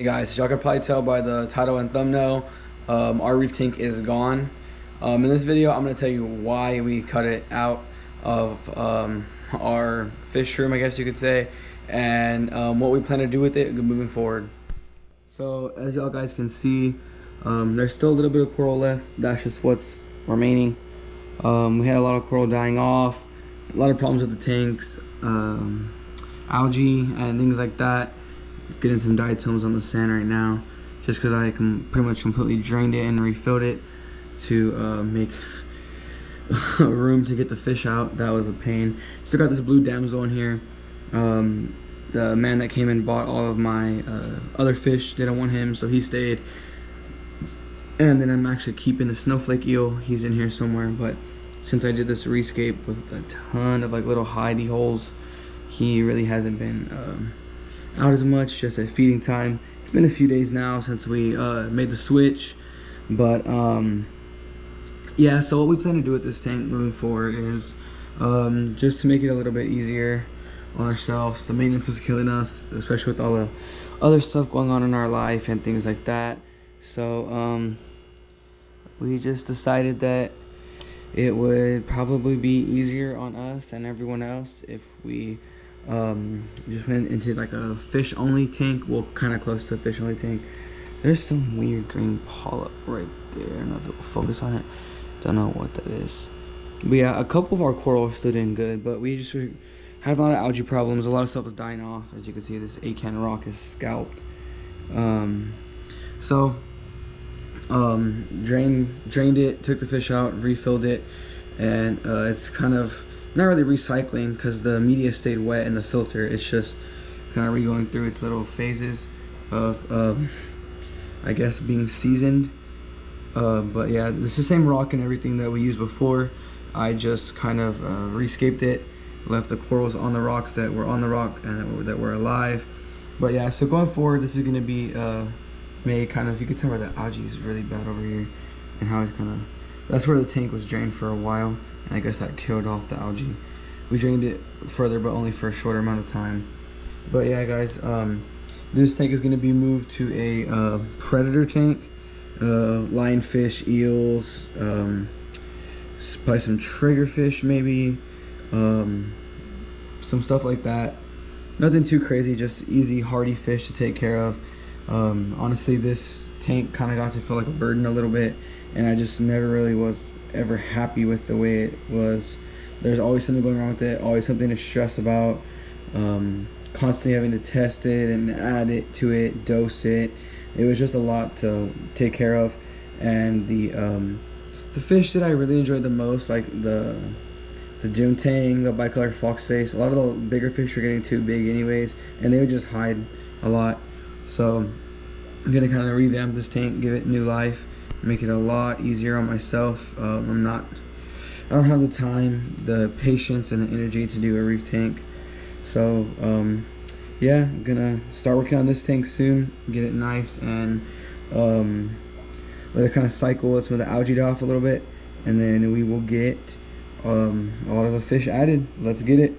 Hey guys, y'all can probably tell by the title and thumbnail, our reef tank is gone. In this video, I'm going to tell you why we cut it out of our fish room, I guess you could say, and what we plan to do with it moving forward. So as y'all guys can see, there's still a little bit of coral left. That's just what's remaining. We had a lot of coral dying off, a lot of problems with the tanks, algae and things like that. Getting some diatoms on the sand right now, just because I pretty much completely drained it and refilled it to make room to get the fish out. That was a pain. Still got this blue damsel in here. The man that came and bought all of my other fish didn't want him, so he stayed. And then I'm actually keeping the snowflake eel. He's in here somewhere, but since I did this rescape with a ton of like little hidey holes, he really hasn't been out as much, just at feeding time. It's been a few days now since we made the switch, but yeah, so what we plan to do with this tank moving forward is just to make it a little bit easier on ourselves. The maintenance is killing us, especially with all the other stuff going on in our life and things like that. So we just decided that it would probably be easier on us and everyone else if we just went into like a fish only tank. Well, kind of close to a fish only tank. There's some weird green polyp right there. I don't know if it will focus on it. Don't know what that is. But yeah, a couple of our corals stood in good, but we just had a lot of algae problems. A lot of stuff was dying off. As you can see, this acan rock is scalped. So drained it, took the fish out, refilled it, and it's kind of not really recycling because the media stayed wet in the filter. It's just kind of re-going through its little phases of I guess being seasoned. But yeah, it's the same rock and everything that we used before. I just kind of rescaped it, left the corals on the rocks that were on the rock and that were alive. But yeah, so going forward, this is going to be made kind of, you can tell where the algae is really bad over here and how it kind of, that's where the tank was drained for a while. And I guess that killed off the algae. We drained it further, but only for a shorter amount of time. But yeah, guys, this tank is going to be moved to a predator tank. Lionfish, eels, probably some triggerfish, maybe, some stuff like that. Nothing too crazy, just easy, hardy fish to take care of. Honestly, this tank kind of got to feel like a burden a little bit, and I just never really was ever happy with the way it was. There's always something going wrong with it, always something to stress about, constantly having to test it and add it to it, dose it. It was just a lot to take care of. And the fish that I really enjoyed the most, like the gym tang, the bicolor foxface, a lot of the bigger fish are getting too big anyways, and they would just hide a lot. So I'm gonna kind of revamp this tank, give it new life, make it a lot easier on myself. I don't have the time, the patience, and the energy to do a reef tank. So yeah, I'm gonna start working on this tank soon, get it nice, and let it kind of cycle, let some of the algae die off a little bit, and then we will get a lot of the fish added. Let's get it.